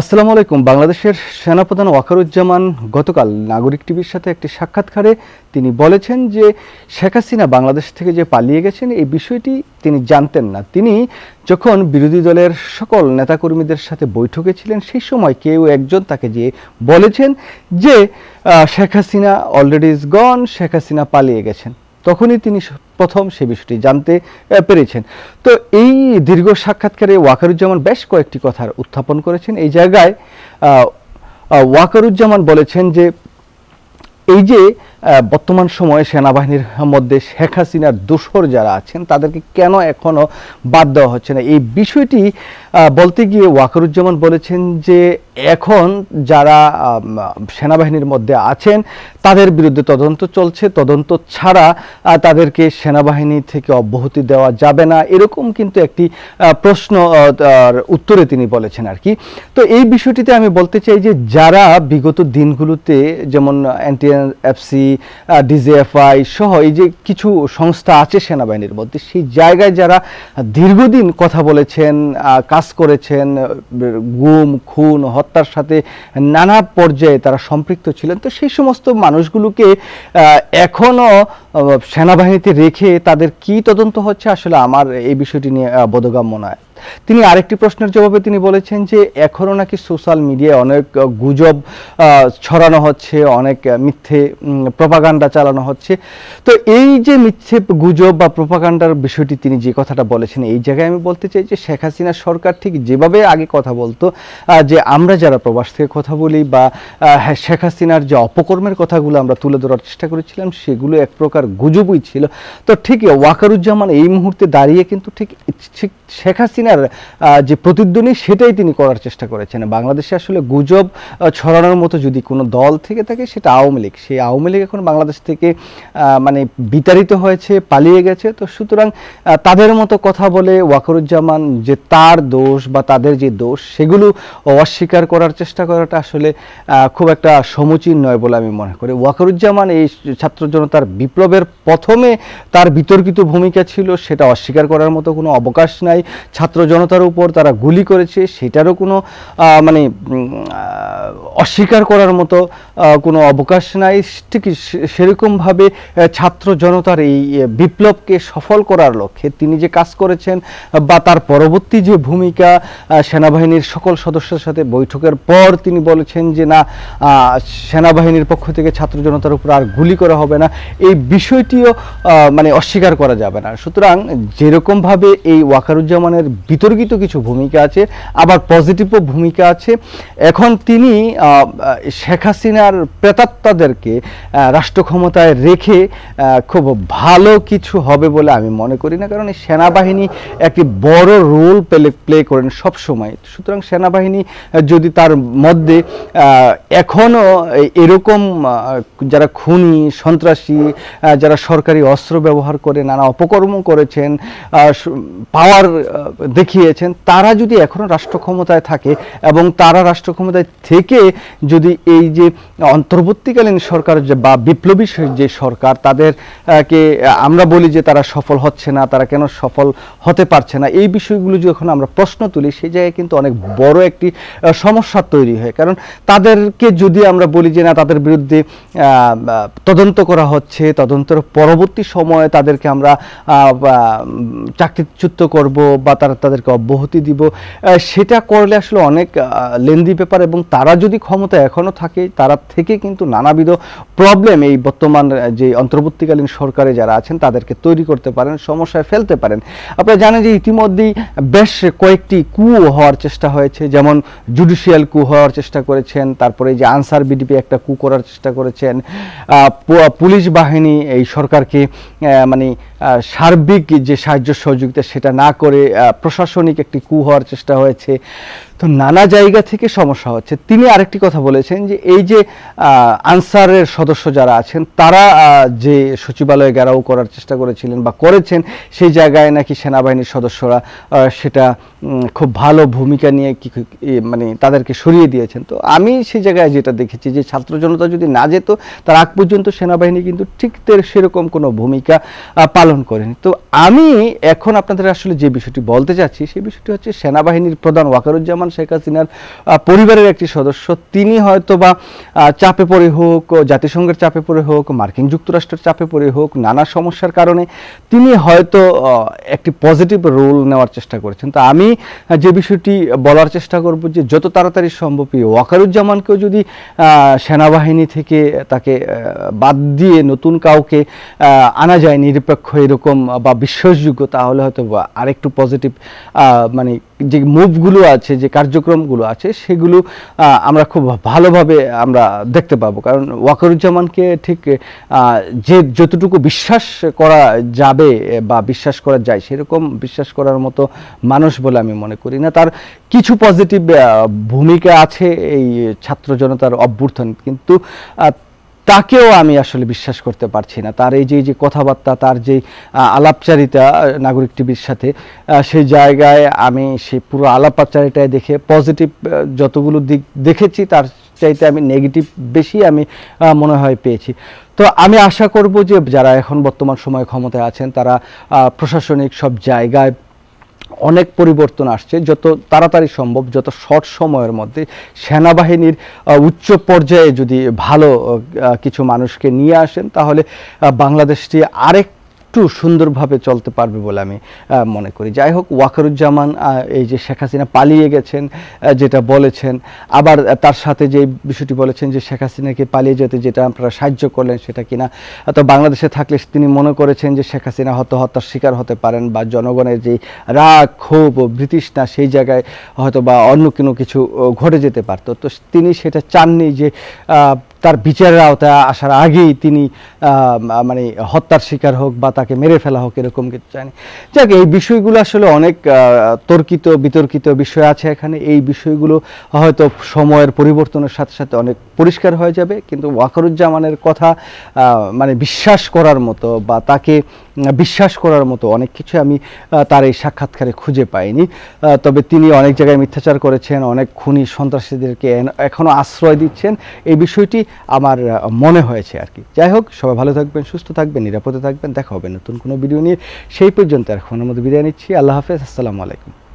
আসসালামু আলাইকুম। বাংলাদেশের সেনাপ্রধান ওয়াকারুজ্জামান গতকাল নাগরিক টিভির সাথে একটি সাক্ষাৎকারে তিনি বলেছেন যে শেখ হাসিনা বাংলাদেশ থেকে যে পালিয়ে গেছেন এই বিষয়টি তিনি জানতেন না। তিনি যখন বিরোধী দলের সকল নেতাকর্মীদের সাথে বৈঠকে ছিলেন সেই সময় কেউ একজন তাকে গিয়ে বলেছেন যে শেখ হাসিনা অলরেডি ইজ গন, শেখ হাসিনা পালিয়ে গেছেন। তখনই তিনি প্রথম সে বিষয়টি জানতে পেরেছেন। তো এই দীর্ঘ সাক্ষাৎকারে ওয়াকারুজ্জামান বেশ কয়েকটি কথার উত্থাপন করেছেন। এই জায়গায় ওয়াকারুজ্জামান বলেছেন যে এই যে বর্তমান সময়ে সেনাবাহিনীর মধ্যে শেখ হাসিনার দোসর যারা আছেন তাদেরকে কেন এখনো বাদ দেওয়া হচ্ছে না, এই বিষয়টি বলতে গিয়ে ওয়াকারুজ্জামান বলেছেন যে এখন যারা সেনাবাহিনীর মধ্যে আছেন তাদের বিরুদ্ধে তদন্ত চলছে, তদন্ত ছাড়া তাদেরকে সেনাবাহিনী থেকে অব্যাহতি দেওয়া যাবে না, এরকম কিন্তু একটি প্রশ্ন উত্তরে তিনি বলেছেন আর কি। তো এই বিষয়টিতে আমি বলতে চাই যে যারা বিগত দিনগুলোতে যেমন এনটিএফসি, ডিজিএফআই সহ এই যে কিছু সংস্থা আছে সেনাবাহিনীর মধ্যে, সেই জায়গায় যারা দীর্ঘদিন কথা বলেছেন, কাজ করেছেন, গুম খুন হত্যার সাথে নানা পর্যায়ে তারা সম্পৃক্ত ছিলেন, তো সেই সমস্ত মানুষগুলোকে এখনো সেনাবাহিনীতে রেখে তাদের কি তদন্ত হচ্ছে আসলে আমার এই বিষয়টি নিয়ে বোধগম্য নয়। তিনি আরেকটি প্রশ্নের জবাবে তিনি বলেছেন যে এখনো নাকি সোশ্যাল মিডিয়ায় অনেক গুজব ছড়ানো হচ্ছে, অনেক মিথ্যে প্রপাগান্ডা চালানো হচ্ছে। তো এই যে মিথ্যে গুজব বা প্রপাগান্ডার বিষয়টি তিনি যে কথাটা বলেছেন, এই জায়গায় আমি বলতে চাই যে শেখ হাসিনা সরকার ঠিক যেভাবে আগে কথা বলতো যে আমরা যারা প্রবাস থেকে কথা বলি বা শেখ হাসিনার যে অপকর্মের কথাগুলো আমরা তুলে ধরার চেষ্টা করেছিলাম সেগুলো এক প্রকার গুজবই ছিল। তো ঠিক ওয়াকারুজ্জামান এই মুহূর্তে দাঁড়িয়ে কিন্তু ঠিক শেখ হাসিনার যে প্রতিদ্বন্দ্বী সেটাই তিনি করার চেষ্টা করেছেন। বাংলাদেশে আসলে গুজব ছড়ানোর মতো যদি কোনো দল থেকে থাকে সেটা আওয়ামী লীগ। সেই আওয়ামী লীগ এখন বাংলাদেশ থেকে মানে বিতাড়িত হয়েছে, পালিয়ে গেছে। তো সুতরাং তাদের মতো কথা বলে ওয়াকারুজ্জামান যে তার দোষ বা তাদের যে দোষ সেগুলো অস্বীকার করার চেষ্টা করাটা আসলে খুব একটা সমীচীন নয় বলে আমি মনে করি। ওয়াকারুজ্জামান এই ছাত্র জনতার বিপ্লবের প্রথমে তার বিতর্কিত ভূমিকা ছিল, সেটা অস্বীকার করার মতো কোনো অবকাশ নাই। ছাত্র জনতার উপর তারা গুলি করেছে সেটারও কোনো মানে অস্বীকার করার মতো কোনো অবকাশ নাই। ঠিক সেরকমভাবে ছাত্র জনতার এই বিপ্লবকে সফল করার লক্ষ্যে তিনি যে কাজ করেছেন বা তার পরবর্তী যে ভূমিকা, সেনাবাহিনীর সকল সদস্যের সাথে বৈঠকের পর তিনি বলেছেন যে না, সেনাবাহিনীর পক্ষ থেকে ছাত্র জনতার উপর আর গুলি করা হবে না, এই বিষয়টিও মানে অস্বীকার করা যাবে না। সুতরাং যেরকমভাবে এই ওয়াকারুজ্জামানের বিতর্কিত কিছু ভূমিকা আছে, আবার পজিটিভও ভূমিকা আছে। এখন তিনি শেখ হাসিনার প্রেতাত্মাদেরকে রাষ্ট্র ক্ষমতায় রেখে খুব ভালো কিছু হবে বলে আমি মনে করি না, কারণ এই সেনাবাহিনী একটি বড় রোল প্লে করেন সব সময়। সুতরাং সেনাবাহিনী যদি তার মধ্যে এখনো এরকম যারা খুনি সন্ত্রাসী, যারা সরকারি অস্ত্র ব্যবহার করে নানা অপকর্ম করেছেন, পাওয়ার দেখিয়েছেন, তারা যদি এখনো রাষ্ট্র ক্ষমতায় থাকে এবং তারা রাষ্ট্র ক্ষমতায় থেকে যদি এই যে অন্তর্বর্তীকালীন সরকার বা বিপ্লবী যে সরকার তাদেরকে আমরা বলি যে তারা সফল হচ্ছে না, তারা কেন সফল হতে পারছে না, এই বিষয়গুলো যখন আমরা প্রশ্ন তুলি সেই জায়গায় কিন্তু অনেক বড় একটি সমস্যা তৈরি হয়। কারণ তাদেরকে যদি আমরা বলি যে না তাদের বিরুদ্ধে তদন্ত করা হচ্ছে, তদন্তের পরবর্তী সময়ে তাদেরকে আমরা চাকরিচ্যুত করব বা তাদেরকে অব্যাহতি দিব, সেটা করলে আসলে অনেক লেন্দি ব্যাপার এবং তারা যদি ক্ষমতা এখনো থাকে তারা থেকে কিন্তু নানাবিধ প্রবলেম এই বর্তমান যে অন্তর্বর্তীকালীন সরকারে যারা আছেন তাদেরকে তৈরি করতে পারেন, সমস্যায় ফেলতে পারেন। আপনারা জানেন যে ইতিমধ্যেই বেশ কয়েকটি কু হওয়ার চেষ্টা হয়েছে, যেমন জুডিশিয়াল কু হওয়ার চেষ্টা করেছেন, তারপরে যে আনসার বিডিপি একটা কু করার চেষ্টা করেছেন, পুলিশ বাহিনী এই সরকারকে মানে সার্বিক যে সাহায্য সহযোগিতা সেটা না করে প্রশাসনিক একটি কু হওয়ার চেষ্টা হয়েছে। তো নানা জায়গা থেকে সমস্যা হচ্ছে। তিনি আরেকটি কথা বলেছেন যে এই যে আনসারের সদস্য যারা আছেন তারা যে সচিবালয়ে ঘেরাও করার চেষ্টা করেছিলেন বা করেছেন, সেই জায়গায় নাকি সেনাবাহিনীর সদস্যরা সেটা খুব ভালো ভূমিকা নিয়ে মানে তাদেরকে সরিয়ে দিয়েছেন। তো আমি সেই জায়গায় যেটা দেখেছি যে ছাত্র জনতা যদি না যেত তার আগ পর্যন্ত সেনাবাহিনী কিন্তু ঠিক সেরকম কোনো ভূমিকা পালন করেনি। তো আমি এখন আপনাদের আসলে যে বিষয়টি বলতে চাচ্ছি সেই বিষয়টি হচ্ছে সেনাবাহিনীর প্রধান ওয়াকারুজ্জামান ওয়াকারুজ্জামান শেখ হাসিনার পরিবারের একটি সদস্য, তিনি হয়তো বা চাপে পড়ে হোক, জাতিসংঘের চাপে পড়ে হোক, মার্কিন যুক্তরাষ্ট্রের চাপে পড়ে হোক, নানা সমস্যার কারণে তিনি হয়তো একটি পজিটিভ রোল নেওয়ার চেষ্টা করেছেন। তো আমি যে বিষয়টি বলার চেষ্টা করব যে যত তাড়াতাড়ি সম্ভব ওয়াকারুজ্জামানকেও যদি সেনাবাহিনী থেকে তাকে বাদ দিয়ে নতুন কাউকে আনা যায় নিরপেক্ষ এরকম বা বিশ্বাসযোগ্য, তাহলে হয়তো আরেকটু পজিটিভ মানে যে মুভগুলো আছে, যে কার্যক্রমগুলো আছে, সেগুলো আমরা খুব ভালোভাবে আমরা দেখতে পাবো। কারণ ওয়াকারুজ্জামানকে ঠিক যে যতটুকু বিশ্বাস করা যাবে বা বিশ্বাস করা যায় সেরকম বিশ্বাস করার মতো মানুষ বলে আমি মনে করি না। তার কিছু পজিটিভ ভূমিকা আছে এই ছাত্র জনতার অভ্যুত্থান, কিন্তু তাকেও আমি আসলে বিশ্বাস করতে পারছি না। তার এই যে কথাবার্তা, তার যে আলাপচারিতা নাগরিক টিভির সাথে, সেই জায়গায় আমি সেই পুরো আলাপচারিতায় দেখে পজিটিভ যতগুলো দিক দেখেছি তার চাইতে আমি নেগেটিভ বেশি আমি মনে হয় পেয়েছি। তো আমি আশা করব যে যারা এখন বর্তমান সময়ে ক্ষমতায় আছেন তারা প্রশাসনিক সব জায়গায় অনেক পরিবর্তন আসছে, যত তাড়াতাড়ি সম্ভব, যত শর্ট সময়ের মধ্যে সেনাবাহিনীর উচ্চ পর্যায়ে যদি ভালো কিছু মানুষকে নিয়ে আসেন, তাহলে বাংলাদেশটি আরেকটু সুন্দরভাবে চলতে পারবে বলে আমি মনে করি। যাই হোক, ওয়াকারুজ্জামান এই যে শেখ হাসিনা পালিয়ে গেছেন যেটা বলেছেন, আবার তার সাথে যে বিষয়টি বলেছেন যে শেখ হাসিনাকে পালিয়ে যেতে যেটা আপনারা সাহায্য করলেন সেটা কিনা, তো বাংলাদেশে থাকলে তিনি মনে করেছেন যে শেখ হাসিনা হত্যার শিকার হতে পারেন, বা জনগণের যে রাগ ক্ষোভ ও বিতৃষ্ণা সেই জায়গায় হয়তো বা অন্য কোনো কিছু ঘটে যেতে পারতো। তো তিনি সেটা চাননি যে তার বিচারের আওতায় আসার আগেই তিনি মানে হত্যার শিকার হোক বা তাকে মেরে ফেলা হোক, এরকম কিছু চায়নি। যাক, এই বিষয়গুলো আসলে অনেক বিতর্কিত বিষয় আছে এখানে। এই বিষয়গুলো হয়তো সময়ের পরিবর্তনের সাথে সাথে অনেক পরিষ্কার হয়ে যাবে, কিন্তু ওয়াকারুজ্জামানের কথা মানে বিশ্বাস করার মতো বা তাকে বিশ্বাস করার মতো অনেক কিছু আমি তার এই সাক্ষাৎকারে খুঁজে পাইনি। তবে তিনি অনেক জায়গায় মিথ্যাচার করেছেন, অনেক খুনি সন্ত্রাসীদেরকে এখনও আশ্রয় দিচ্ছেন, এই বিষয়টি আমার মনে হয়েছে আর কি। যাই হোক, সবাই ভালো থাকবেন, সুস্থ থাকবেন, নিরাপদে থাকবেন। দেখা হবে নতুন কোনো ভিডিও নিয়ে। সেই পর্যন্ত এখন আমাদের বিদায় নিচ্ছি। আল্লাহ হাফেজ, আসসালামু আলাইকুম।